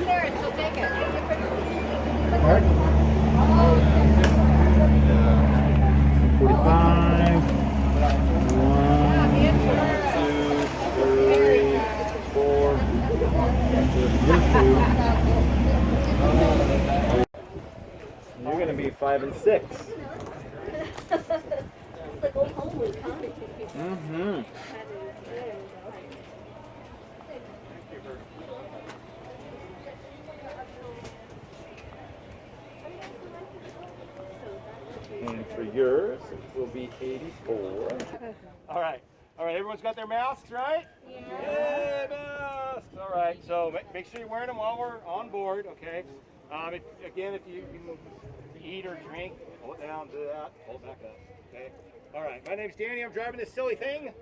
right there and she'll take it. What? 45. 1, 2, 3, 4. You're gonna be 5 and 6. It's like old Homewood comic. Mm-hmm. And for yours, it will be 84. All right, everyone's got their masks, right? Yeah, masks. All right, so make sure you're wearing them while we're on board, okay? Again, if you can eat or drink, hold it down, do that, hold back up, okay? All right, my name's Danny, I'm driving this silly thing.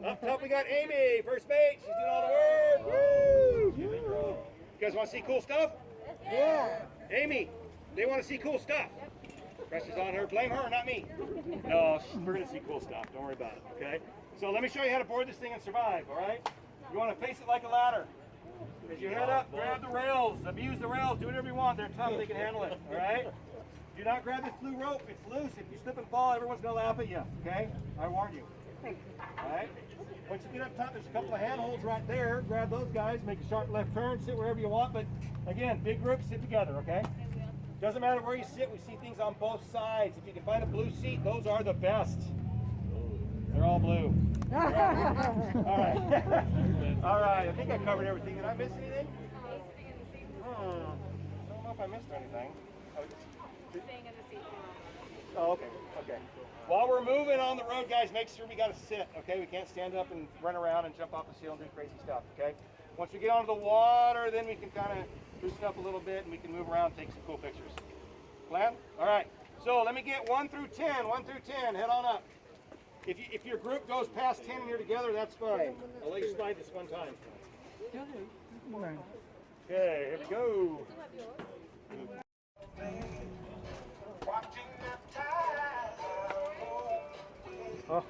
Up top we got Amy, first mate, she's doing all the work. Woo! You guys want to see cool stuff? Yeah. Amy, they want to see cool stuff. Pressure's on her. Blame her, not me. No, we're going to see cool stuff. Don't worry about it, okay? So let me show you how to board this thing and survive, all right? You want to face it like a ladder. As you head up, grab the rails, abuse the rails, do whatever you want. They're tough, they can handle it, all right? Do not grab this blue rope. It's loose. If you slip and fall, everyone's going to laugh at you, okay? I warn you. All right? Once you get up top, there's a couple of handholds right there. Grab those guys, make a sharp left turn, sit wherever you want. But again, big group, sit together, okay? Doesn't matter where you sit, we see things on both sides. If you can find a blue seat, those are the best. They're all blue. All right. All right, I think I covered everything. Did I miss anything? I don't know if I missed anything. Oh, okay, okay. While we're moving on the road, guys, make sure we got to sit, okay? We can't stand up and run around and jump off the seal and do crazy stuff, okay? Once we get onto the water, then we can kind of loosen up a little bit and we can move around and take some cool pictures. Plan? All right. So let me get 1 through 10. 1 through 10. Head on up. If your group goes past 10 and you're together, that's fine. I'll let you slide this one time. Okay, here we go. Oh.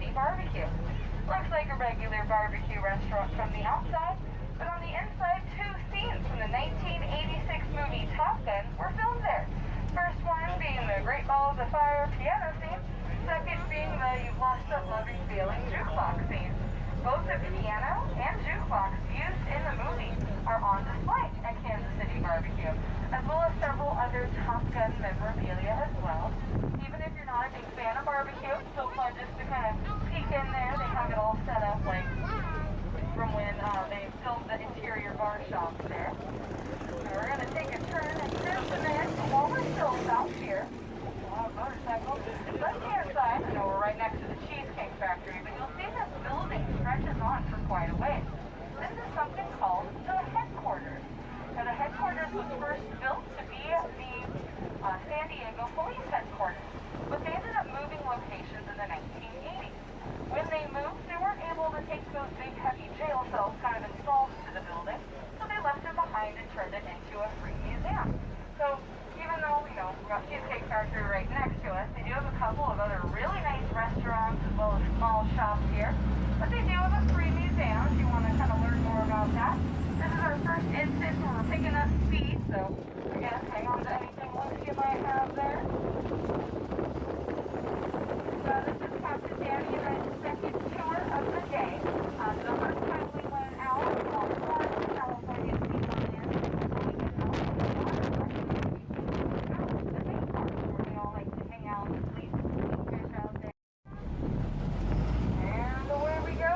City barbecue. Looks like a regular barbecue restaurant from the outside, but on the inside, 2 scenes from the 1986 movie Top Gun were filmed there. First one being the Great Balls of Fire piano scene, second being the You've Lost That Loving Feeling jukebox scene. Both the piano and jukebox used in the movie are on display at Kansas City Barbecue, as well as several other Top Gun memorabilia as well. Even if you're not a big fan of barbecue, so far just to kind of peek in there, they have it all set up like from when they filmed the interior bar shops there. So we're going to take a turn and cruise the man while we're still south here. Motorcycle. Left-hand side, I know we're right next to the Cheesecake Factory, but you'll see this building stretches on for quite a ways. This is something called the headquarters. Now, the headquarters was first built to be the San Diego Police Headquarters, but they ended up moving locations in the 1980s. When they moved, they weren't able to take those big, heavy jail cells kind of installed to the building, so they left it behind and turned it into a free museum. So, even though, you know, we've got Cheesecake Factory right next to us, they do have a couple of other really nice restaurants as well as small shops here. But they do have a free museum if you want to kind of learn more about that. This is our first instance where we're picking up speed, so again, hang on to anything loose you might have there. So this is Captain Danny and I's second tour of the day. The first time we went out on California Sea on there, so we can know the big park where we all like to hang out and sleep and fish out there. And away we go.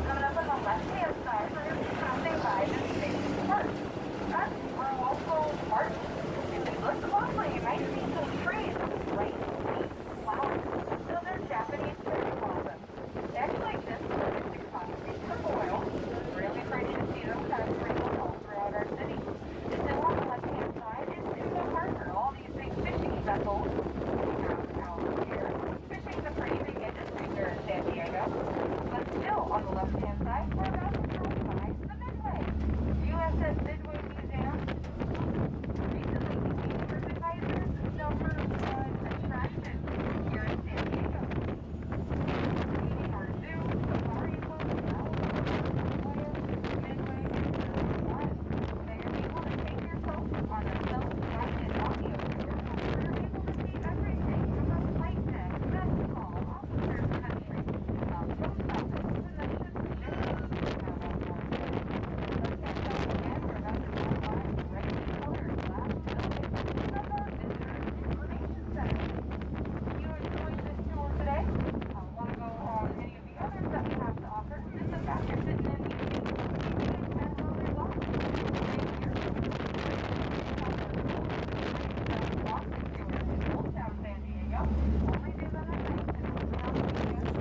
Coming up on the left-hand side, we're going to be passing by this big park. That's our local park. If you look closely, you might see some trees with bright pink flowers. Those are Japanese cherry blossoms. They actually just started to concrete some oil. Really pretty to see them kind of sprinkled all throughout our city. And then on the left-hand side is Tuba Harbor. All these big fishing vessels out here. Fishing's a pretty big industry here in San Diego. But still, on the left-hand side, we're about to pass by the Midway. USS Midway Museum recently became TripAdvisor's #1 attraction here in San Diego. Meaning our zoo, safari boat, Midway, and one. Now you're able to take yourself on a self-guided audio tour where you're able to see everything from the flight deck, mess hall, officers' country, post office, even the ship's gym. Again, we're about to go by the brightly colored glass building of our Visitor Information Center. If you enjoyed this tour today, want to go on any of the others that we have to offer, just the fact you're sitting in these seats, you can spend all day long. Stay here. Walk to Old Town San Diego. Only do that at night and open up the weekends.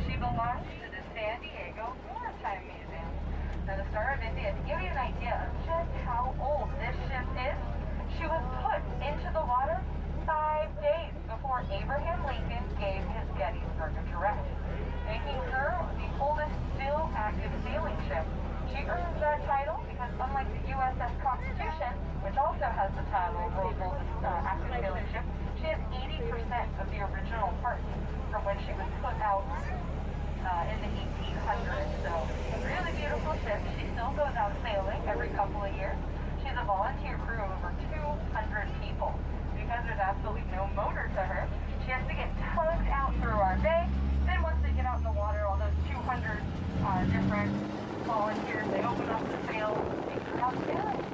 She belongs to the San Diego Maritime Museum. Now, the Star of India, to give you an idea of just how old this ship is, she was put into the water 5 days before Abraham Lincoln gave his Gettysburg Address, making her the oldest still active sailing ship. She earns that title because, unlike the USS Constitution, which also has the title of world's oldest active sailing ship, she has 80% of the original parts from when she was put out in the 1800s. So, a really beautiful ship. She still goes out sailing every couple of years. She's a volunteer crew of over 200 people. Because there's absolutely no motor to her, she has to get tugged out through our bay. Then once they get out in the water, all those 200 different volunteers, they open up the sails and take her out sailing.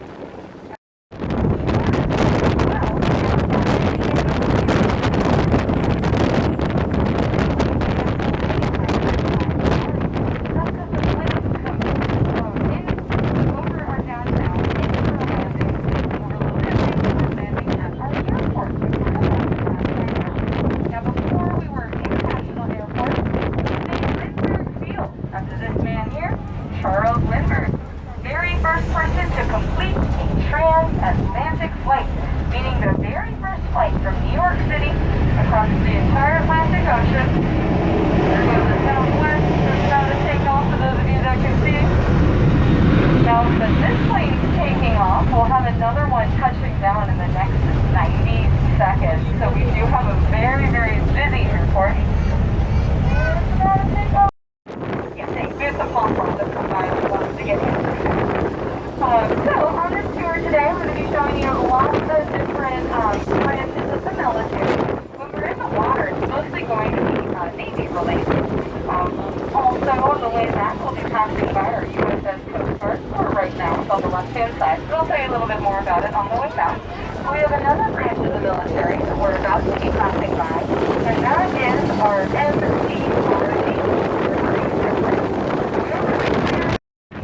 Airport. another one touching down in the next 90 seconds. So we do have a very, very busy airport. It's about to take off. Yeah, there's a palm front that somebody wants to get in. So on this tour today, I'm going to be showing you lots of different branches of the military. When we're in the water, it's mostly going to be Navy related. Also, on the way back, we'll be passing by our USS Coast Guard, or right now, it's on the left-hand side. But I'll tell you a little bit more about it on the way back. We have another branch of the military that we're about to be passing by, and that is our MCRD.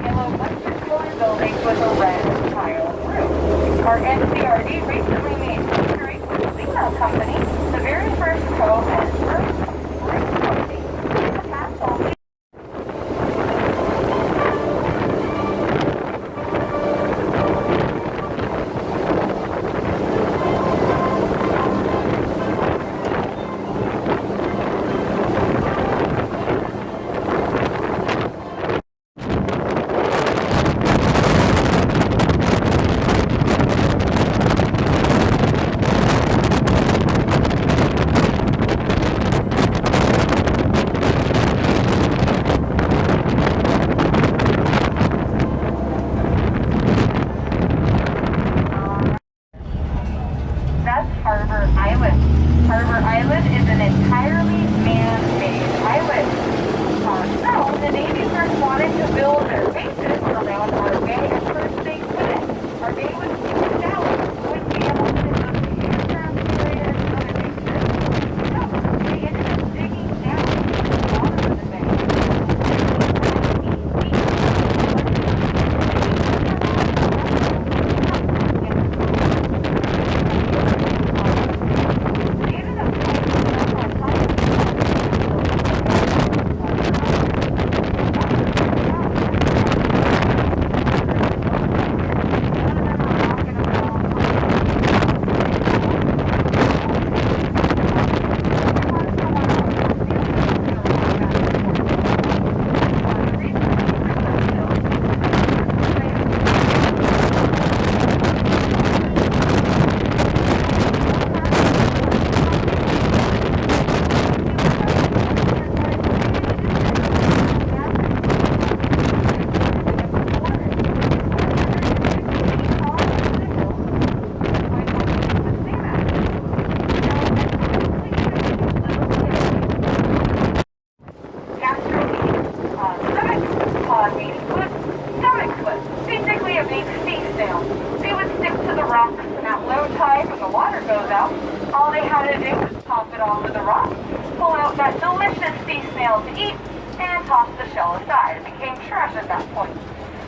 Yellow western-colored building with a red tile roof. Our MCRD recently made history with the Lima Company, the very first coal and earth company. In the past, all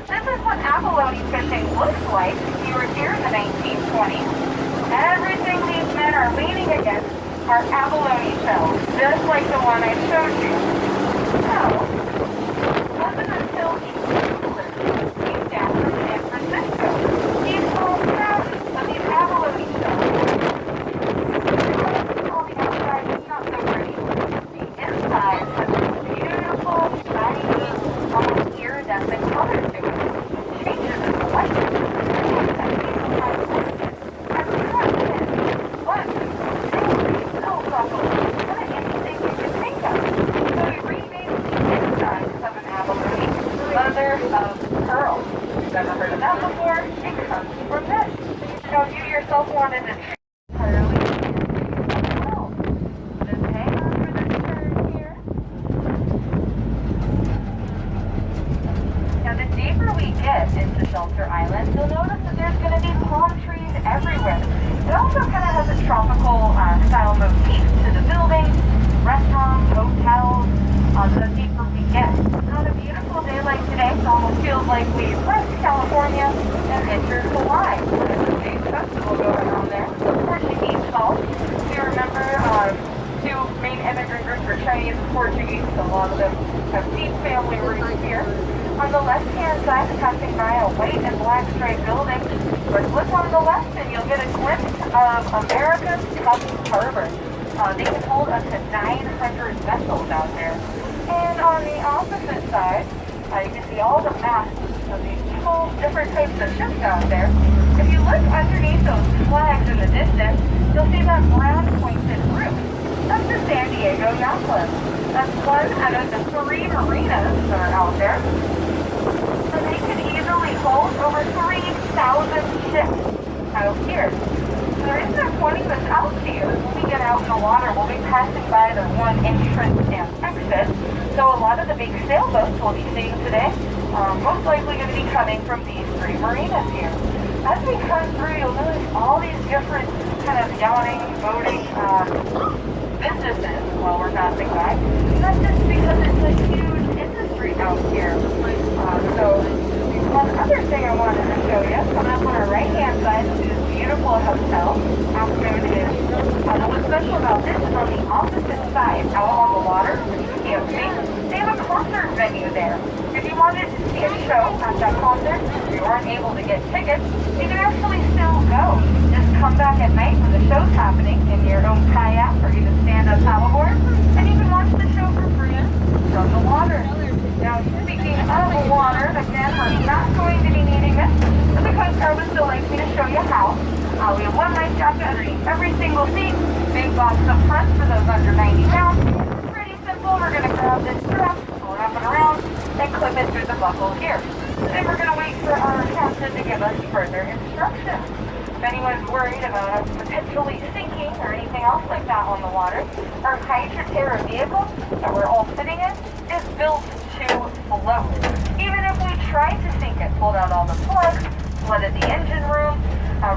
This is what abalone fishing looks like if you were here in the 1920s. Everything these men are leaning against are abalone shells, just like the one I showed you. So, it wasn't until these settlers came down from San Francisco, these small thousands of these abalone shells. On the outside, it's not so pretty. The inside has this beautiful, shiny, almost iridescent color to it. Changes in the light. Never heard of that before? It comes from this. So if you yourself wanted to entirely well, just hang on for this turn here. Now the deeper we get into Shelter Island, you'll notice that there's going to be palm trees everywhere. It also kind of has a tropical style motif to the buildings, restaurants, hotels, the deeper we get. On a beautiful day like today, it almost feels like we've left California and entered Hawaii. There's a big festival going on there. The Portuguese salt. If you remember, two main immigrant groups were Chinese and Portuguese, so a lot of them have deep family roots here. On the left-hand side, passing by a white and black striped building. But look on the left and you'll get a glimpse of America's toughest harbor. They can hold up to 900 vessels out there. And on the opposite side, you can see all the masts of these different types of ships out there. If you look underneath those flags in the distance, you'll see that brown pointed roof. That's the San Diego Yacht Club. That's one out of the 3 marinas that are out there. And they can easily hold over 3,000 ships out here. So the reason I'm pointing this out to you is when we get out in the water, we'll be passing by the one entrance and exit. So a lot of the big sailboats we'll be seeing today are most likely going to be coming from these 3 marinas here. As we come through, you'll notice all these different kind of yachting, boating businesses while we're passing by. And that's just because it's a huge industry out here. So one other thing I wanted to show you, coming up on our right-hand side, is this beautiful hotel. Afternoon is, what's special about this is on the opposite side, out on the water, which you can't see, they have a concert venue there. If you wanted to see a show at that concert, if you weren't able to get tickets, you can actually still go. Just come back at night when the show's happening in your own kayak or even stand-up paddleboard, and you can watch the show for free from the water. Now, speaking of the water, again, we're not going to be needing this, but the Coast Guard would still like me to show you how. We have one life jacket underneath every single seat, big box up front for those under 90 pounds. Pretty simple. We're going to grab this strap, pull it up and around, and clip it through the buckle here. Then we're going to wait for our captain to give us further instructions. If anyone's worried about us potentially sinking or anything else like that on the water, our Hydra vehicle that we're all sitting in is built to float. Even if we tried to sink it, pulled out all the plugs, flooded the engine room,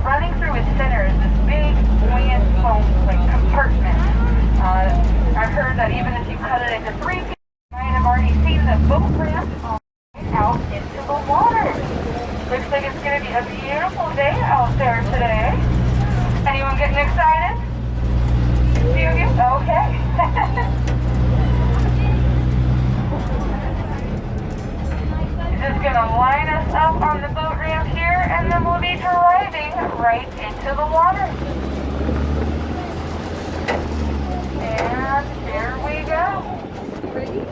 running through its center is this big, buoyant foam like compartment. I've heard that even if you cut it into 3 pieces, you might have already seen the boat ramp out into the water. Looks like it's going to be a beautiful day out there today. Anyone getting excited? Okay. Just going to line us up on the boat ramp here, and then we'll be driving right into the water. And here we go. Ready?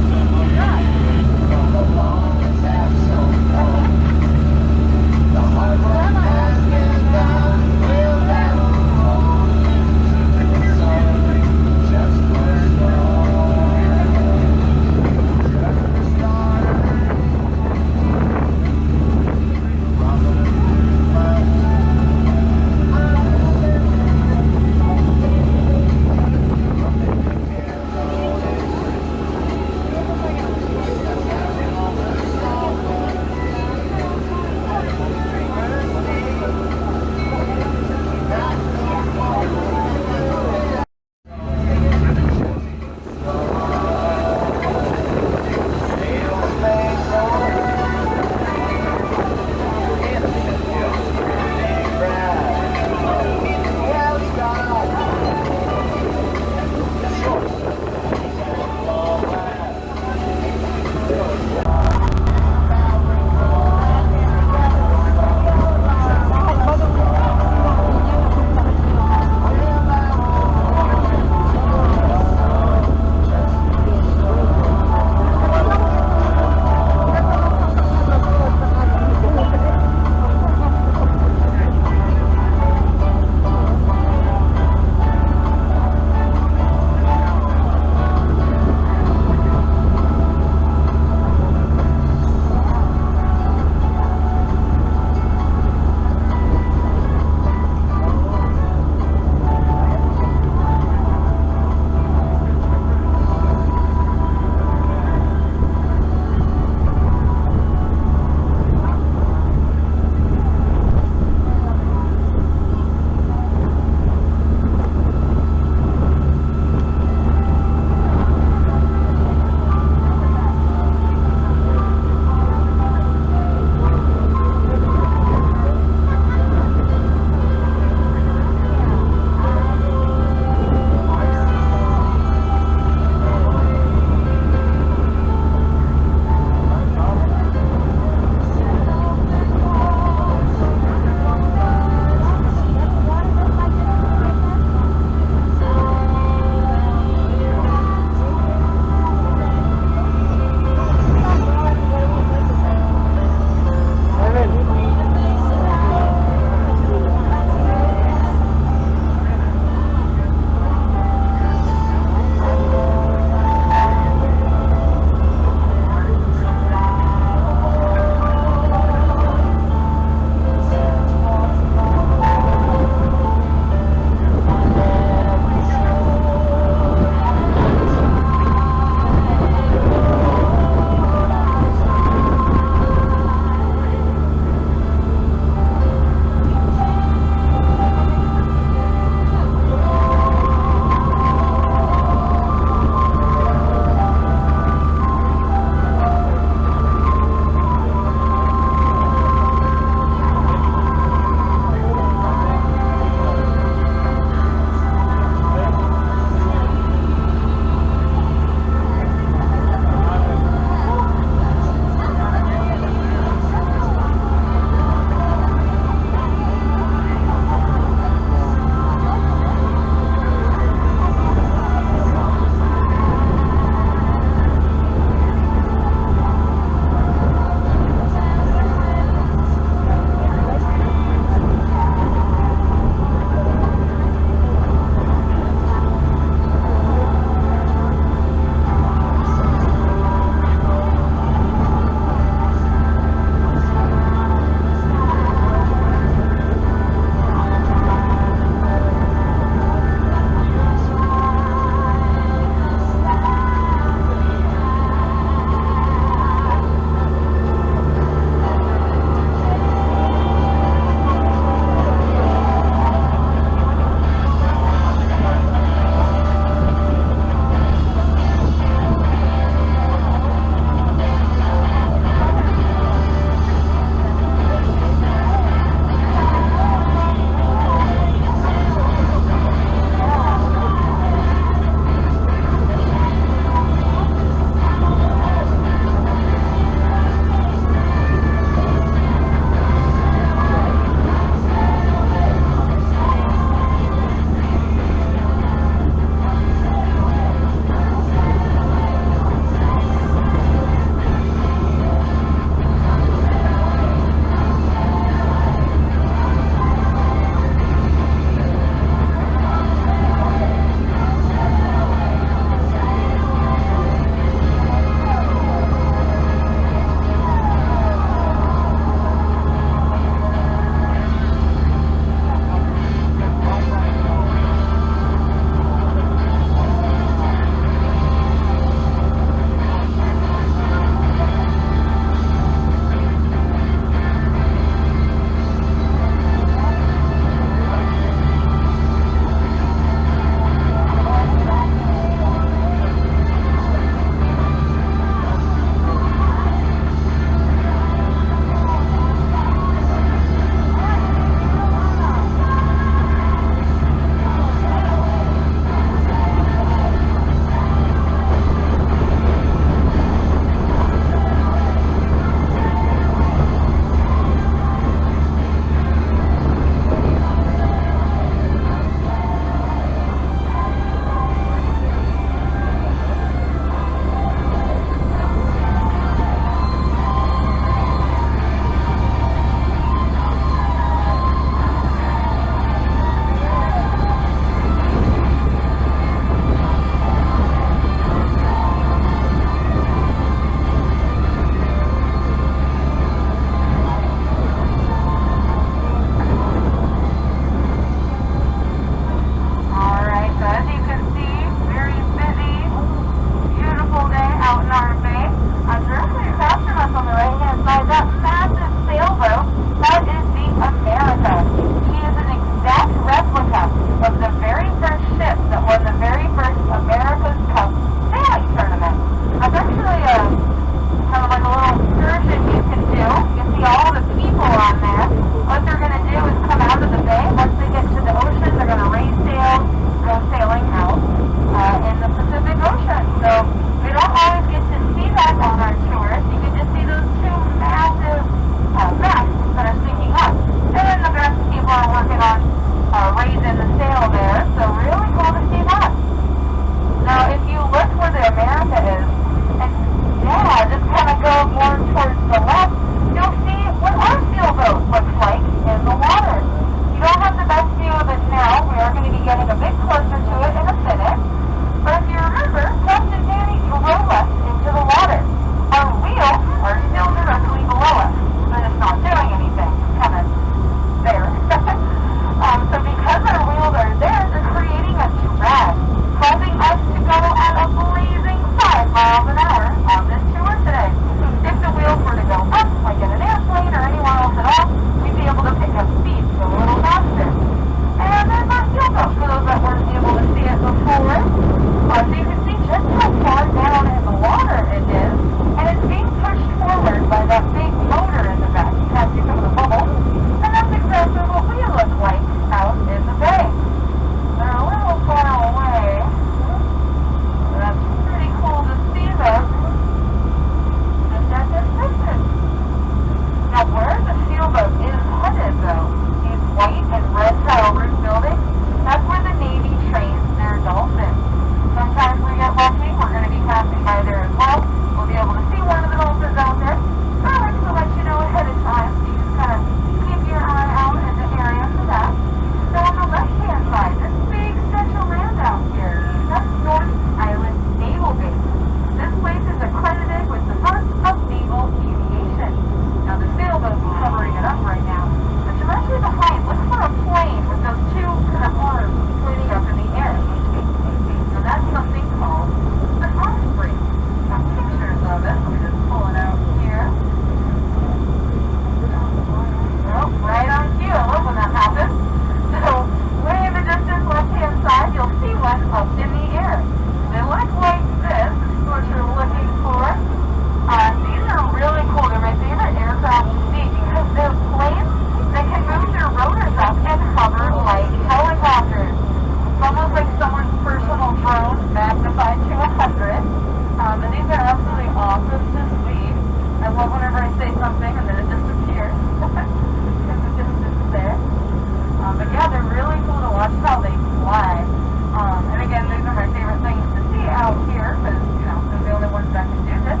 really cool to watch how they fly. And again, these are my favorite things to see out here because, you know, they're the only ones that can do this.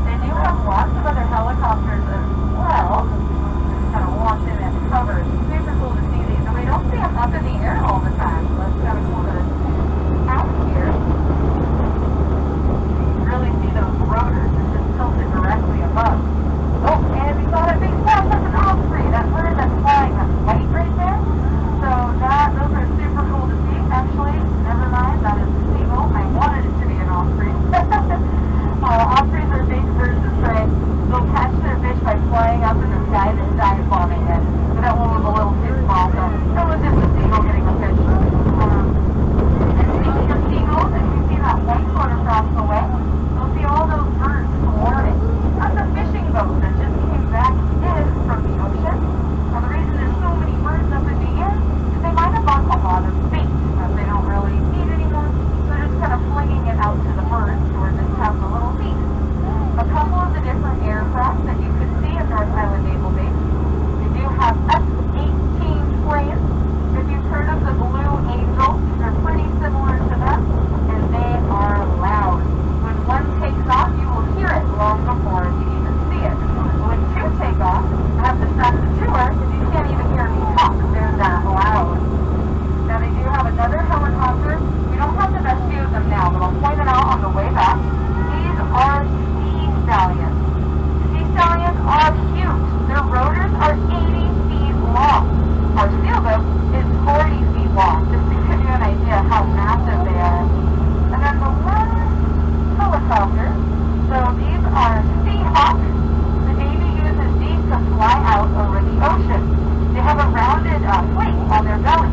They do have lots of other helicopters as well. Just kind of watching and cover. It's super cool to see these. And we don't see them up in the air all the time, so that's kind of cool that it's out here. You really see those rotors. It's just tilted directly above. Oh, and we saw that big flash. That's an osprey. That bird that's flying, that's white right there. So those are super cool to see. Actually, never mind, that is a seagull. I wanted it to be an osprey. Ospreys are big birds of prey. They'll catch their fish by flying up in the sky and then dive bombing it. But that one was a little too small, so it was just a seagull getting a fish. And speaking of seagulls, if you see that white boat across the way, you'll see all those birds swarming. That's a fishing boat that just came back in from the ocean. And the reason there's so many birds up in the air is they might have bought a lot of bait that they don't really need anymore. So they're just kind of flinging it out to the birds who are just having a little feast. A couple of the different aircraft that you could see at North Island Naval Base. They do have F-18 planes. If you've heard of the Blue Angels, they're pretty similar to them, and they are loud. When one takes off, you will hear it long before you even see it. When two take off, I have to stop the tour because you can't even hear me talk. They're that loud. Now they do have another helicopter. We don't have the best view of them now, but I'll point it out on the way back. These are sea stallions. Sea stallions are huge. Their rotors are 80 feet long. Our sailboat is 40 feet long, just to give you an idea how massive they are. And then the last helicopter, so these are Seahawks. The Navy uses these to fly out over the ocean. They have a rounded plate on their belly.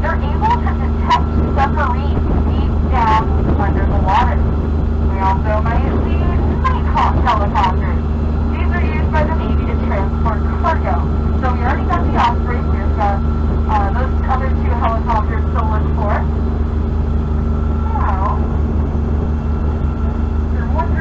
They're able to detect submarines deep down under the water. We also might see Nighthawk helicopters. These are used by the Navy to transport cargo. So we already got the Osprey. Here's those other two helicopters to look for. So, there's one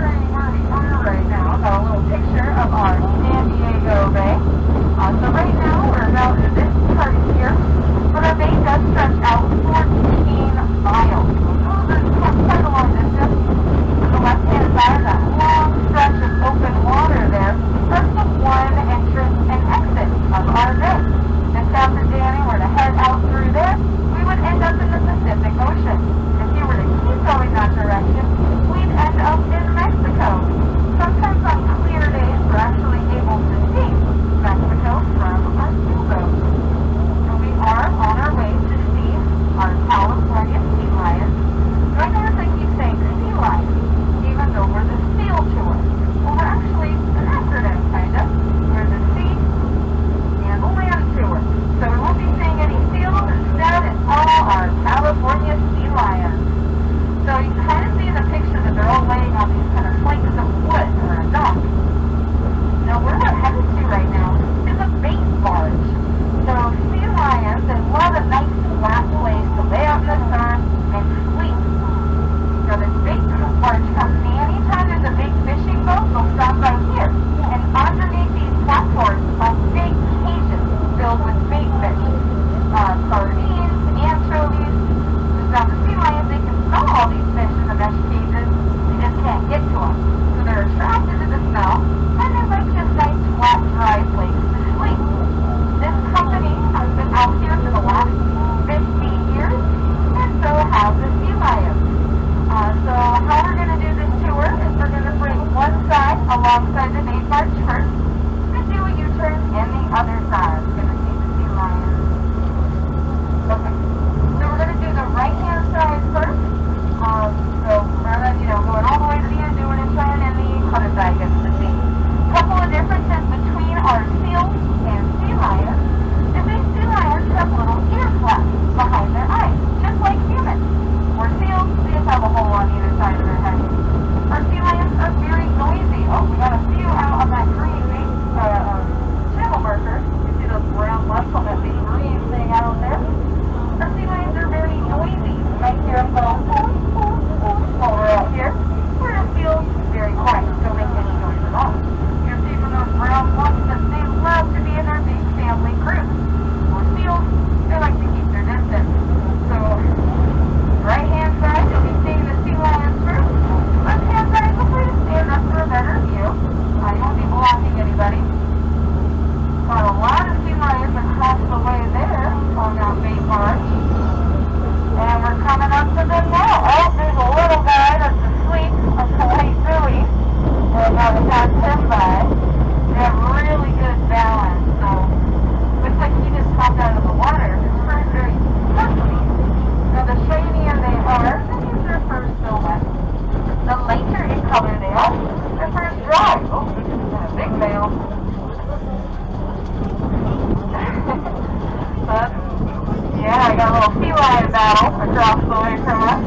battle across the way from us.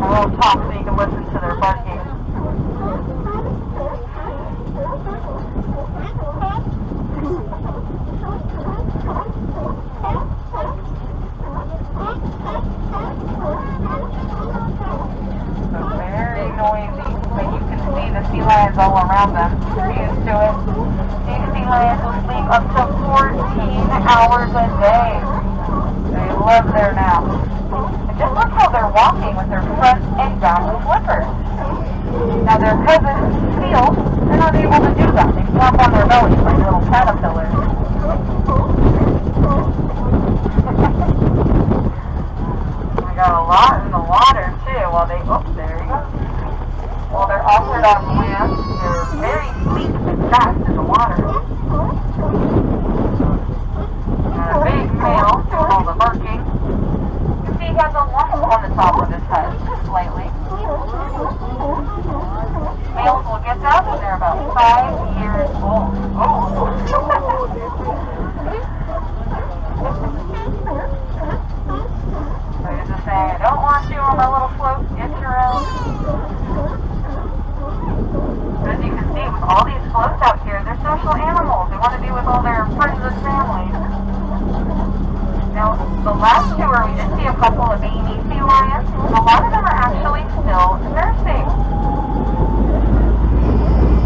I won't talk so you can listen to their barking. Very noisy, but you can see the sea lions all around them. They're used to it. These sea lions will sleep up to 14 hours a day. They love their naps. And just look how they're walking with their front and down flippers. Now their cousins, seals, they're not able to do that. They flop on their bellies like little caterpillars. We got a lot in the water too while they, oh, there you go. While they're offered on land, they're very sleek and fast in the water. And a big male doing all the barking. You can see he has a lump on the top of his head, just slightly. Males will get that when they're about 5 years old. Oh. So you're just saying, I don't want you on my little float, get your own. As you can see, with all these floats out here, they're social animals. They want to be with all their friends and family. Now, the last tour, we did see a couple of baby sea lions. A lot of them are actually still nursing.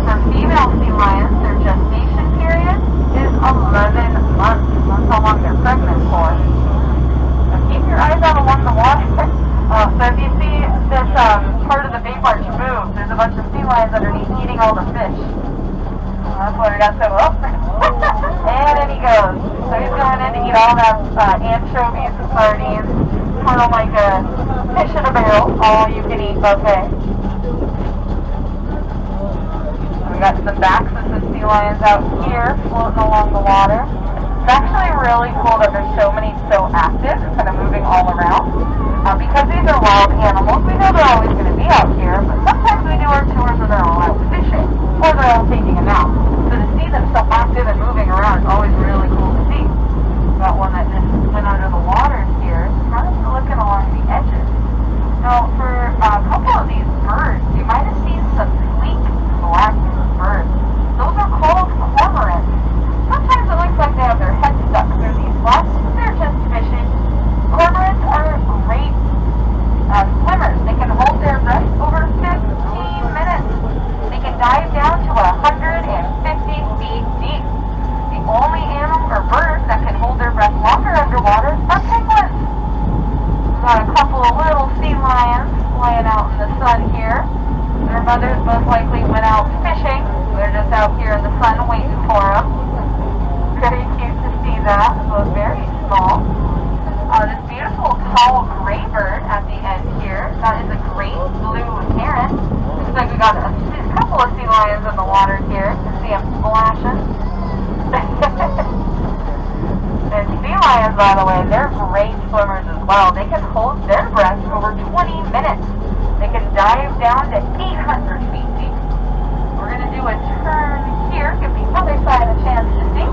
For female sea lions, their gestation period is 11 months. That's how long they're pregnant for. Now, keep your eyes out along the water. So if you see this part of the bait barge move, there's a bunch of sea lions underneath eating all the fish. That's why we got so up. And in he goes. So he's going in to eat all that anchovies and sardines. Kind of like a fish in a barrel, all you can eat buffet. We got some backs of some sea lions out here floating along the water. It's actually really cool that there's so many so active, kind of moving all around. Because these are wild animals, we know they're always going to be out here, but sometimes we do our tours when they're all out fishing, or they're all taking a nap. So to see them so active and moving around is always really cool to see. Got one that just went under the water here, kind of looking along the edges. Now, for a couple of these birds, you might have seen some sleek black birds. Those are called cormorants. Sometimes it looks like they have their heads stuck through these flats. They're just fishing. Cormorants are great swimmers. They can hold their breath over 15 minutes. They can dive down to 150 feet deep. The only animal or bird that can hold their breath longer underwater are penguins. We've got a couple of little sea lions laying out in the sun here. Their mothers most likely went out fishing. They're just out here in the sun waiting for them. Pretty cute to see that. So very small. This beautiful tall gray bird at the end here, that is a great blue heron. Looks like we got a couple of sea lions in the water here. You can see them splashing. And sea lions, by the way, they're great swimmers as well. They can hold their breath over 20 minutes. They can dive down to 800 feet deep. We're going to do a turn here, give the other side a chance to see.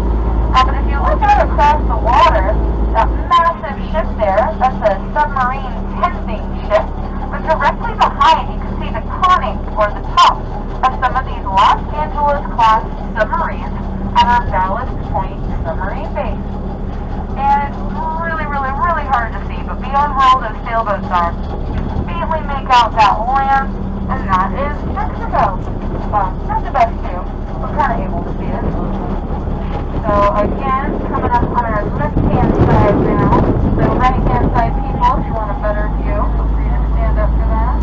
But if you look out across the water, that massive ship there, that's a submarine tending ship. But directly behind, you can see the conning, or the top, of some of these Los Angeles-class submarines at our Ballast Point submarine base. And it's really, really, really hard to see, but beyond where all those sailboats are, you can faintly make out that land, and that is Mexico. Well, not the best view, but kind of able to see it. So again, coming up on our left-hand side now. So right-hand side people, if you want a better view, feel free to stand up for that.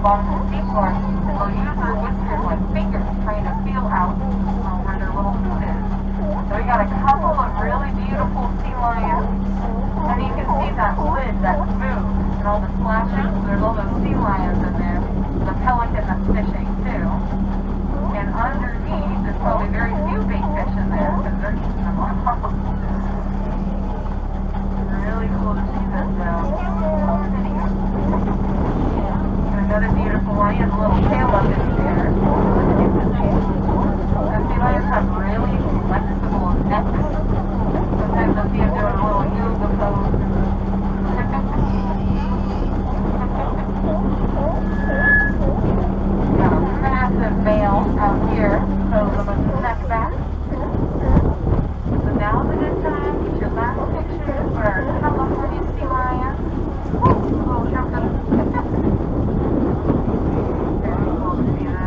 bottom of the sea floor, and they'll use their whiskers like fingers trying to feel out where their little food is. So we got a couple of really beautiful sea lions, and you can see that lid that's moved and all the splashing. There's all those sea lions in there. The pelican that's fishing too. And underneath, there's probably very few big fish in there because they're eating them all. Really cool to see this though. And another beautiful lion, a little tail up in the air. The sea lions have really flexible necks. Sometimes I'll see them doing a little yoga pose. Got a massive male out here, so a bunch of neck back. So now's a good time. Get your last picture for our California sea lion. Oh, jumping. Very cool to see that.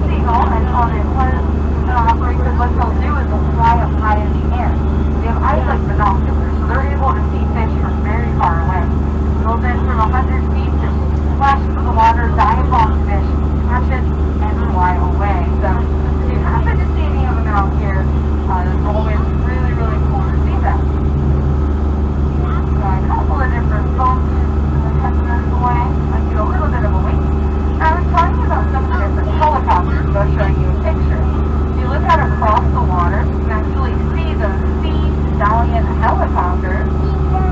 seagull, and on it was operation. What they'll do is they'll fly up high in the air. They have eyes like binoculars, so they're able to see fish from very far away. They'll then, from 100 feet, just splash into the water, dive on fish, catch it, and fly away. So if you happen to see any of them out here, it's always really, really cool to see them. So a couple of different boats heading this way. I do a little bit of a wait. I was talking about some of the different helicopters, so I'll show you a picture. If you look out across the water, you can actually see the Sea Stallion helicopters.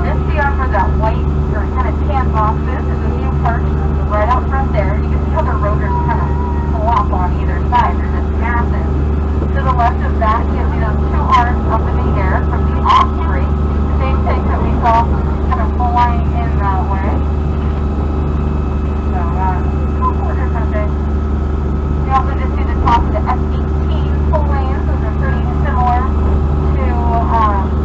Just beyond where that white or kind of tan box is, there's a few parks right out front there. You can see how the rotors kind of flop on either side. They're just massive. To the left of that, you see those two arms up in the air from the Osprey. Same thing that we saw kind of flying in that way. So, a couple of different things. You also just see the top of the F-18 full lanes. Those are pretty similar to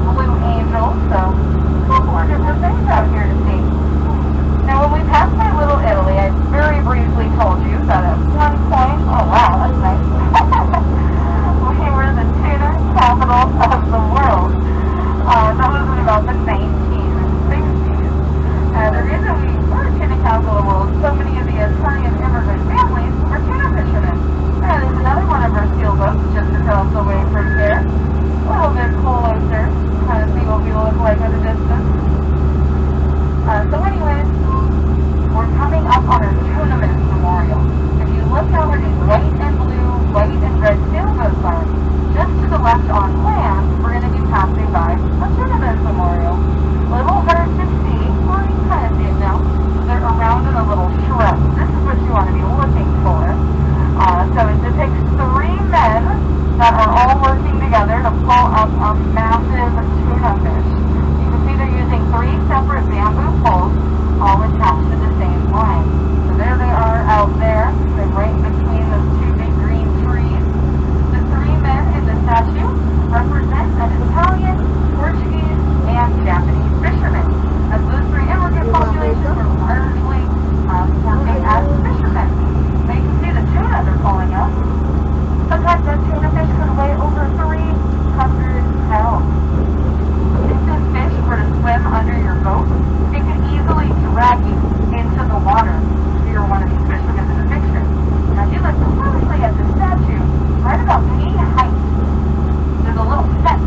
Blue Angel. So, a couple of different things out here to see. Now, when we passed by Little Italy, I very briefly told you that at one point, oh wow, that's nice. We were the tuna capital of the world. That was in about the 1960s. The reason we were tuna capital of the world, so many of the Italian immigrant families were tuna fishermen. There's another one of our sailboats just across the way from here. A little bit closer, kind of see what we look like at a distance. So anyways, we're coming up on a tournament memorial. If you look out where these white and blue, white and red sailboats are, just to the left on land, we're going to be passing by a tournament memorial. A little hard to see, well you kind of see it now. They're around in a little shrub. This is what you want to be looking for. So it depicts 3 men that are all working together to pull up a massive tuna fish. You can see they're using 3 separate bamboo poles, all attached to the same line. So there they are out there. They're right between those 2 big green trees. The 3 men in the statue represent an Italian, Portuguese, and Japanese fishermen, as those 3 immigrant populations were largely working as fishermen. Now you can see the tuna they're pulling up. Sometimes that tuna fish could weigh over 300 pounds. If this fish were to swim under your boat, it could easily drag you into the water if you're one of these fishermen in the picture. Now if you look closely at the statue, right about knee height, there's a little fence.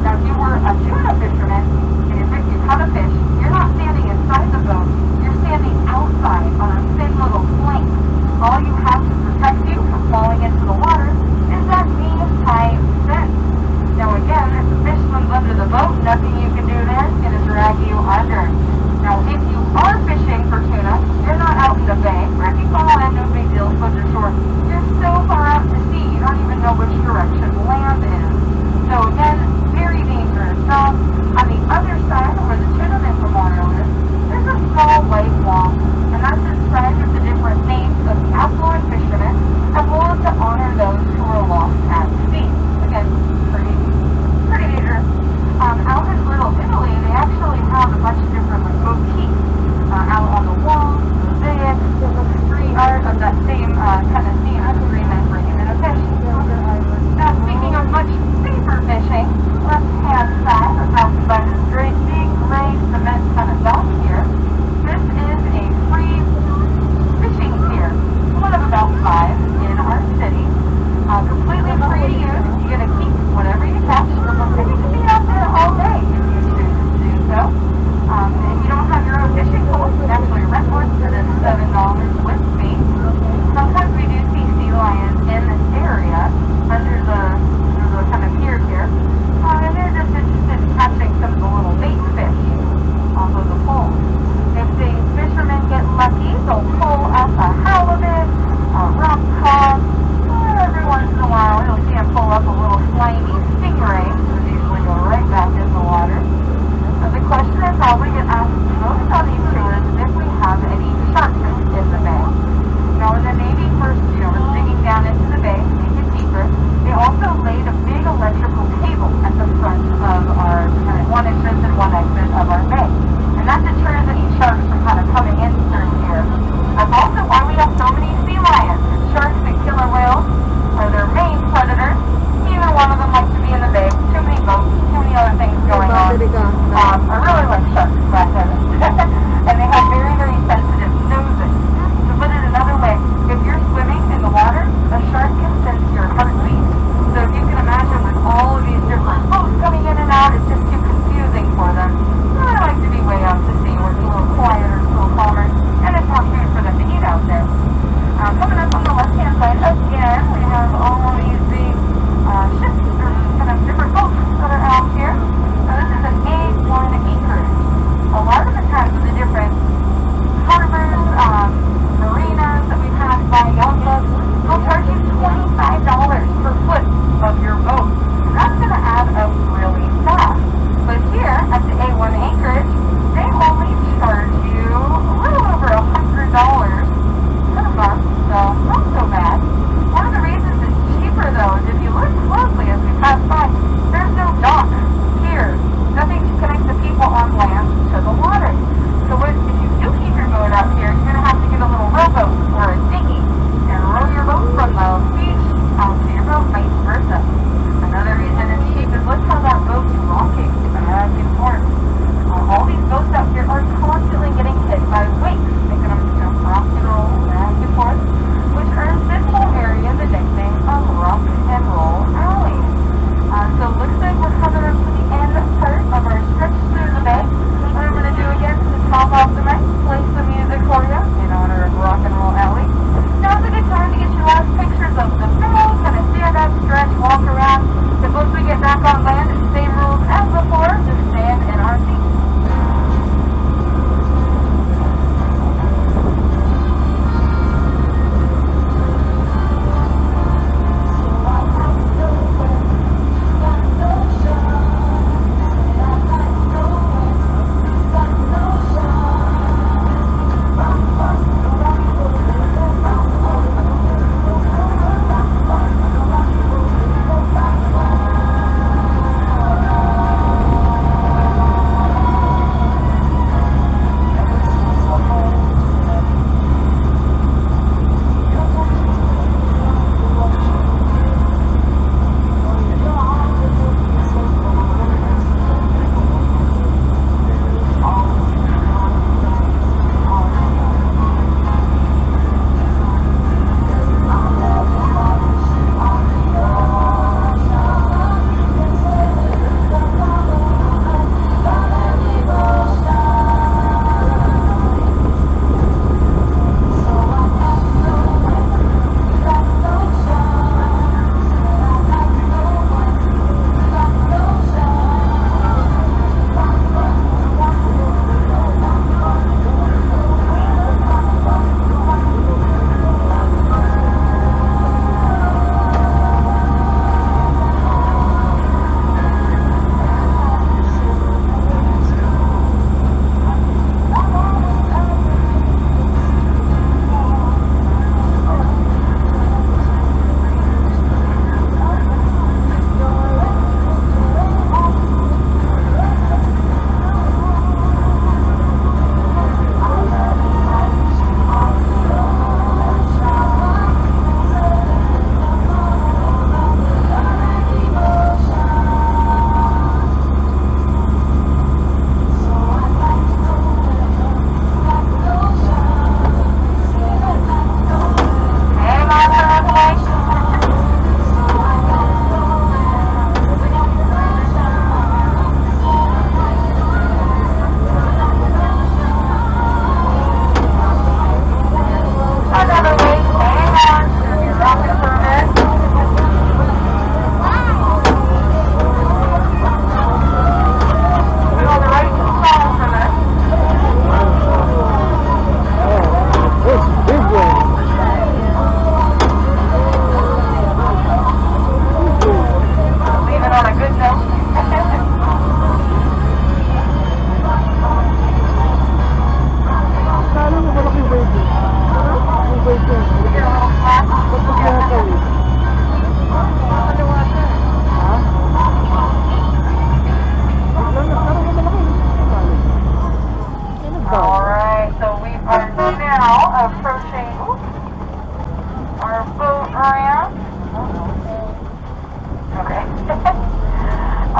Now if you were a tuna fisherman and you caught a fish, you're not standing inside the boat, you're standing outside on a thin little plank. All you have to protect you from falling into the water is that knee-high fence. Now again, if the fish swims under the boat, nothing you can do there is going to drag you under. Now if you are fishing for tuna, you're not out in the bay, or if you fall in, no big deal, swim to shore. You're so far out to sea, you don't even know which direction land is. So again, very dangerous job. On the other side, where the tournament memorial is, there's a small white wall, and that's inscribed with the different names of affluent fishermen, as well as to honor those who were lost at sea. Again, pretty dangerous. Out in Little Italy, they actually have a bunch of different boutiques out on the walls, mosaics, street art of that same kind of scene of 3 men bringing in a fish. Now, speaking of much safer fishing, left-hand side, about by this great big gray cement kind of dock here, this is a free fishing pier, one of about 5 in our city. Completely free to use. You get to keep whatever you catch, and you can be out there all day if you choose to do so. If you don't have your own fishing pole, you can actually rent one for this $7 with fee. Sometimes we do see sea lions in this area under the kind of pier here, and they're just interested in catching some of the little bait fish off of the pole. If the fishermen get lucky, they'll pull up a halibut, a rock cod. Every once in a while, you'll see them pull up a little slimy stingray, which usually go right back in the water. So the question I probably get asked most on these tours is if we have any sharks in the bay. Now, when the Navy first, was digging down into the bay to make it deeper, they also laid a big electrical cable at the front of our one entrance and one exit of our bay. And that deters any sharks from kind of coming in through here. That's also why we have so many sea lions, sharks, and killer whales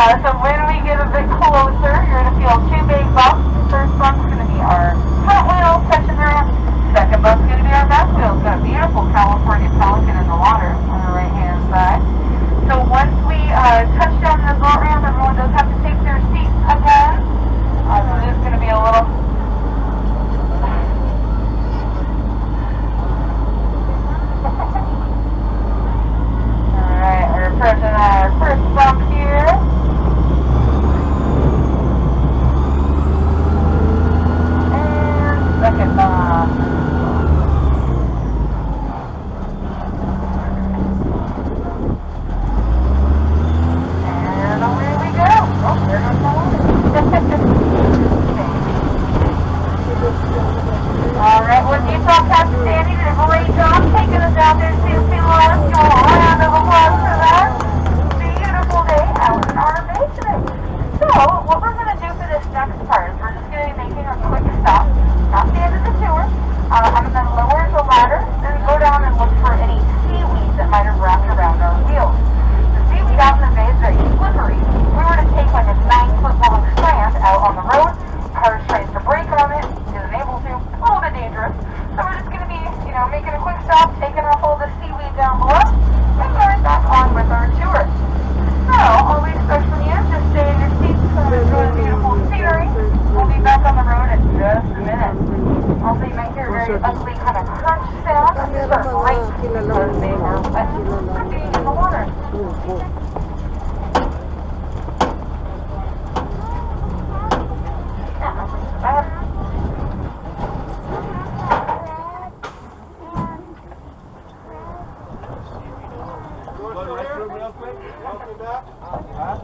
So when we get a bit closer, you're going to feel two big bumps. First bump's going to be our front wheels touching the ramp. Second bump's going to be our back wheels. Got a beautiful California pelican in the water on the right-hand side. So once we touch down the boat ramp, everyone does have to take their seats again. So there's going to be a little... Alright, we're approaching our first bump here. And second bump. And away we go. Oh, there goes my water. Alright, well, you saw Captain Sandy did a great job taking us out there to see Lawrence. Give a round of applause for that. Beautiful day out in our bay today. So, what we're going to do for this next part is we're just going to be making a quick stop. Not the end of the tour. I'm going to lower the ladder and go down and look for any seaweed that might have wrapped around our wheels. The seaweed out in the bay is very slippery. If we were to take like a 9-foot long strand out on the road, cars tries to brake on it, isn't able to, a little bit dangerous. So we're just going to be, making a quick stop, taking off all the seaweed down below, and going back on with our tour. So, all we expect from you, just stay in your seats and enjoy the beautiful scenery. We'll be back on the road in just a minute. Also, you might hear a very ugly kind of crunch sound. These are light because they were wet from being in the water. Yeah, nothing so bad. Go to the restroom real quick. Welcome back. Huh?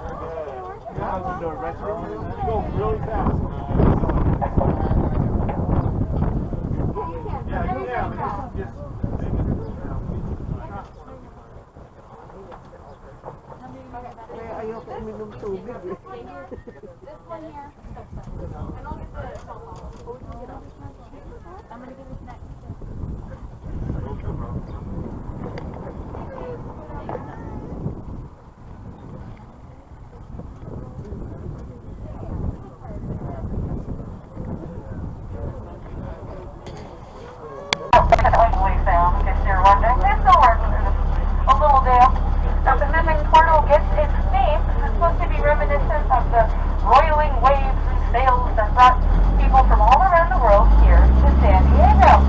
Now to the restroom. Go really fast. Yeah, just ayoko uminom tubig eh. This one here. And I'll get the alcohol. I'm going to give this next. Sound, in case you're wondering. They still work in a little deal. Now, the missing portal gets its name because it's supposed to be reminiscent of the roiling waves and sails that brought people from all around the world here to San Diego.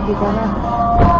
Hindi ka na.